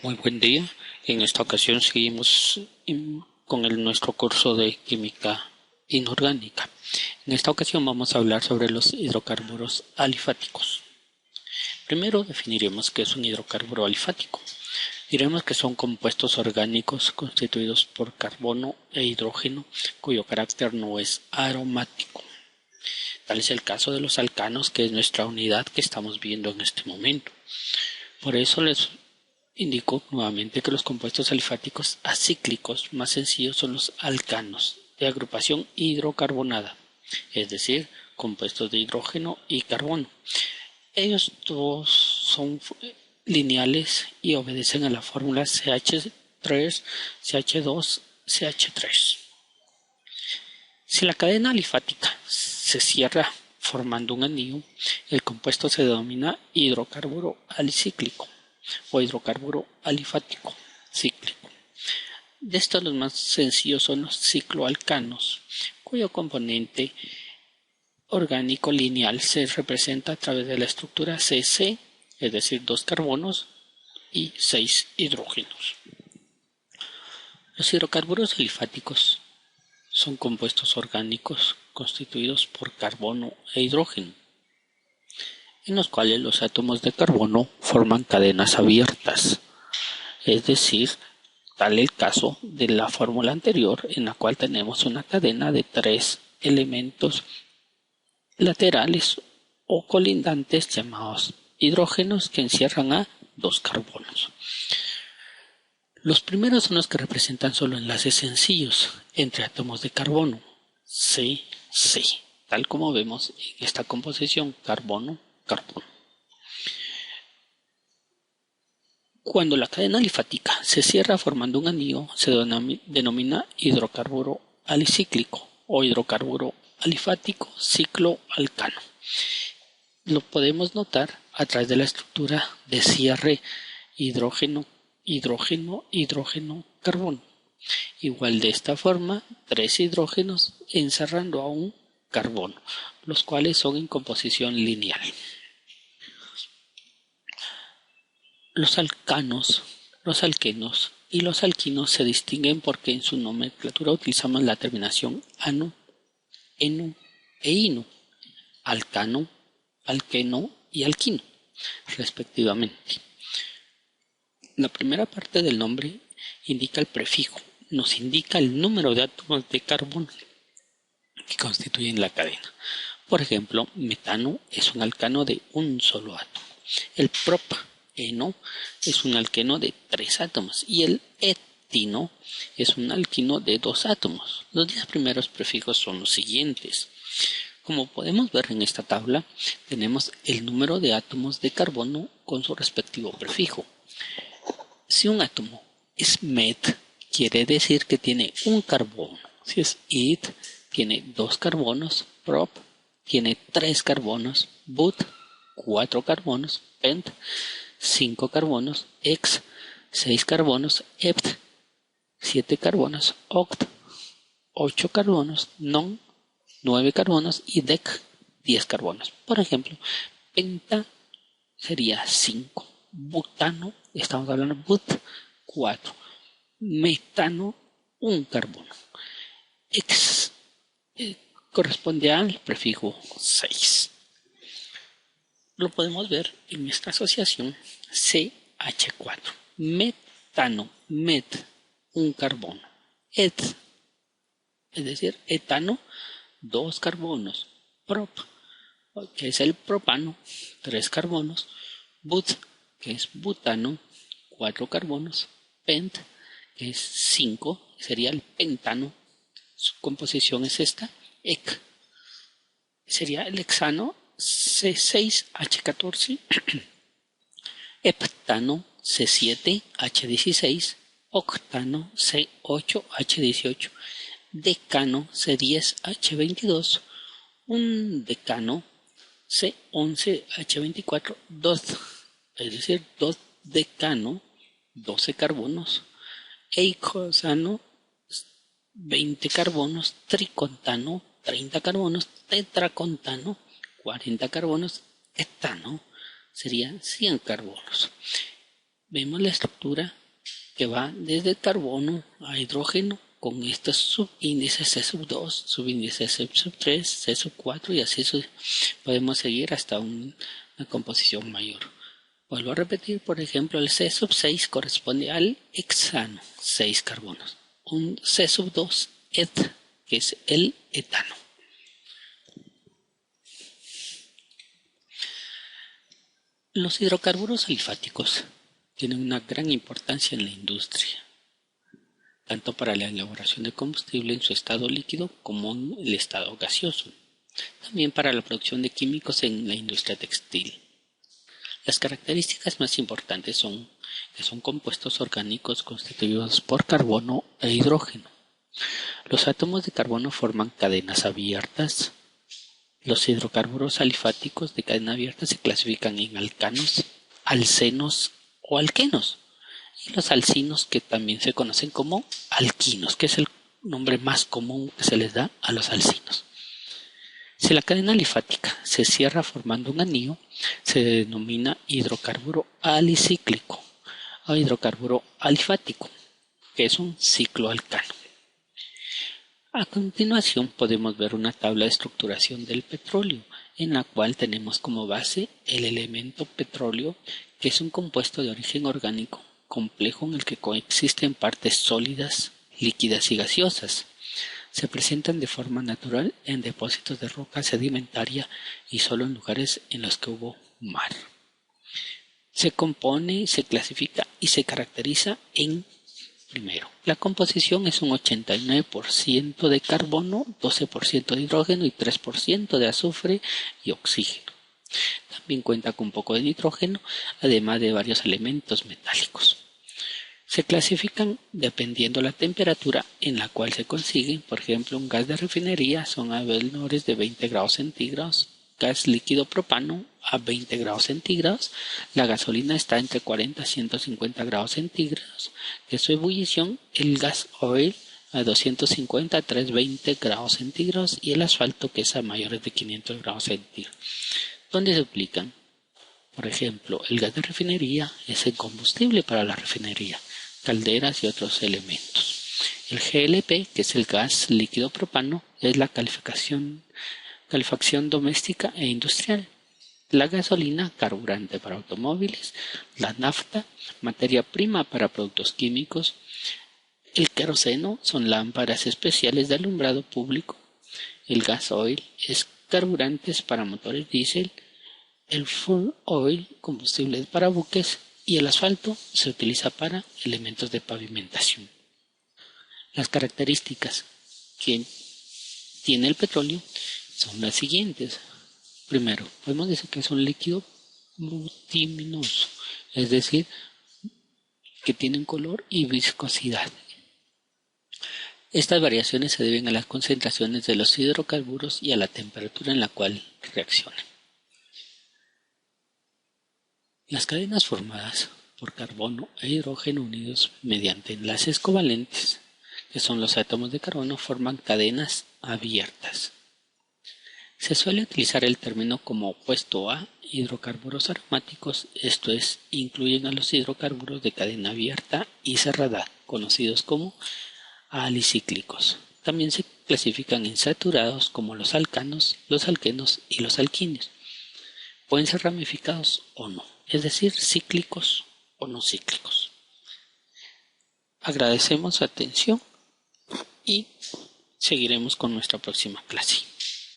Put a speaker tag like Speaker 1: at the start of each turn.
Speaker 1: Muy buen día. En esta ocasión seguimos con nuestro curso de química inorgánica. En esta ocasión vamos a hablar sobre los hidrocarburos alifáticos. Primero definiremos qué es un hidrocarburo alifático. Diremos que son compuestos orgánicos constituidos por carbono e hidrógeno cuyo carácter no es aromático. Tal es el caso de los alcanos, que es nuestra unidad que estamos viendo en este momento. Por eso les indico nuevamente que los compuestos alifáticos acíclicos más sencillos son los alcanos de agrupación hidrocarbonada, es decir, compuestos de hidrógeno y carbono. Ellos todos son lineales y obedecen a la fórmula CH3, CH2, CH3. Si la cadena alifática se cierra formando un anillo, el compuesto se denomina hidrocarburo alicíclico o hidrocarburo alifático cíclico. De estos, los más sencillos son los cicloalcanos, cuyo componente orgánico lineal se representa a través de la estructura CC, es decir, 2 carbonos y 6 hidrógenos. Los hidrocarburos alifáticos son compuestos orgánicos constituidos por carbono e hidrógeno, en los cuales los átomos de carbono forman cadenas abiertas, es decir, tal el caso de la fórmula anterior, en la cual tenemos una cadena de 3 elementos laterales o colindantes llamados hidrógenos que encierran a 2 carbonos. Los primeros son los que representan solo enlaces sencillos entre átomos de carbono, C-C, tal como vemos en esta composición carbono-carbono. Cuando la cadena alifática se cierra formando un anillo, se denomina hidrocarburo alicíclico o hidrocarburo alifático cicloalcano. Lo podemos notar a través de la estructura de cierre hidrógeno, hidrógeno, hidrógeno, carbono. Igual de esta forma, 3 hidrógenos encerrando a un carbono, los cuales son en composición lineal. Los alcanos, los alquenos y los alquinos se distinguen porque en su nomenclatura utilizamos la terminación ano, eno e ino, alcano, alqueno y alquino, respectivamente. La primera parte del nombre indica el prefijo, nos indica el número de átomos de carbono que constituyen la cadena. Por ejemplo, metano es un alcano de un solo átomo. El propeno es un alqueno de 3 átomos y el etino es un alquino de 2 átomos. Los 10 primeros prefijos son los siguientes. Como podemos ver en esta tabla, tenemos el número de átomos de carbono con su respectivo prefijo. Si un átomo es met, quiere decir que tiene un carbono. Si es it, tiene 2 carbonos. Prop, tiene 3 carbonos. But, 4 carbonos. Pent, 5 carbonos. Ex, 6 carbonos. Hept, 7 carbonos. Oct, 8 carbonos. Non, 9 carbonos. Y dec, 10 carbonos. Por ejemplo, penta sería 5. Butano, estamos hablando de but, 4. Metano, 1 carbono. Ex corresponde al prefijo 6. Lo podemos ver en esta asociación CH4. Metano, met, 1 carbono. Et, es decir, etano, 2 carbonos. Prop, que es el propano, 3 carbonos. But, que es butano, 4 carbonos. Pent, que es 5, sería el pentano, su composición es esta. Ec, sería el hexano, C6H14. Heptano, C7H16. Octano, C8H18. Decano, C10H22. Un decano, C11H24. Es decir, 2 decano, 12 carbonos. Eicosano, 20 carbonos. Tricontano, 30 carbonos. Tetracontano, 40 carbonos. Etano serían 100 carbonos. Vemos la estructura que va desde carbono a hidrógeno con estos subíndices C sub 2, subíndice C sub 3, C sub 4 y así podemos seguir hasta una composición mayor. Vuelvo a repetir, por ejemplo, el C sub 6 corresponde al hexano, 6 carbonos. Un C sub 2 et, que es el etano. Los hidrocarburos alifáticos tienen una gran importancia en la industria, tanto para la elaboración de combustible en su estado líquido como en el estado gaseoso, también para la producción de químicos en la industria textil. Las características más importantes son que son compuestos orgánicos constituidos por carbono e hidrógeno. Los átomos de carbono forman cadenas abiertas. Los hidrocarburos alifáticos de cadena abierta se clasifican en alcanos, alcenos o alquenos, y los alcinos, que también se conocen como alquinos, que es el nombre más común que se les da a los alcinos. Si la cadena alifática se cierra formando un anillo, se denomina hidrocarburo alicíclico o hidrocarburo alifático, que es un cicloalcano. A continuación podemos ver una tabla de estructuración del petróleo, en la cual tenemos como base el elemento petróleo, que es un compuesto de origen orgánico complejo en el que coexisten partes sólidas, líquidas y gaseosas. Se presentan de forma natural en depósitos de roca sedimentaria y solo en lugares en los que hubo mar. Se compone, se clasifica y se caracteriza en: primero, la composición es un 89% de carbono, 12% de hidrógeno y 3% de azufre y oxígeno. También cuenta con un poco de nitrógeno, además de varios elementos metálicos. Se clasifican dependiendo la temperatura en la cual se consiguen. Por ejemplo, un gas de refinería son a menores de 20 grados centígrados, gas líquido propano a 20 grados centígrados, la gasolina está entre 40 y 150 grados centígrados, que es su ebullición, el gas oil a 250 a 320 grados centígrados y el asfalto, que es a mayores de 500 grados centígrados. ¿Dónde se aplican? Por ejemplo, el gas de refinería es el combustible para la refinería, calderas y otros elementos. El GLP, que es el gas líquido propano, es la calefacción doméstica e industrial. La gasolina, carburante para automóviles. La nafta, materia prima para productos químicos. El queroseno son lámparas especiales de alumbrado público. El gas oil es carburantes para motores diésel. El fuel oil, combustible para buques, y el asfalto se utiliza para elementos de pavimentación. Las características que tiene el petróleo son las siguientes. Primero, podemos decir que es un líquido bituminoso, es decir, que tiene un color y viscosidad. Estas variaciones se deben a las concentraciones de los hidrocarburos y a la temperatura en la cual reaccionan. Las cadenas formadas por carbono e hidrógeno unidos mediante enlaces covalentes, que son los átomos de carbono, forman cadenas abiertas. Se suele utilizar el término como opuesto a hidrocarburos aromáticos, esto es, incluyen a los hidrocarburos de cadena abierta y cerrada, conocidos como alicíclicos. También se clasifican en saturados como los alcanos, los alquenos y los alquíneos. Pueden ser ramificados o no, es decir, cíclicos o no cíclicos. Agradecemos su atención y seguiremos con nuestra próxima clase.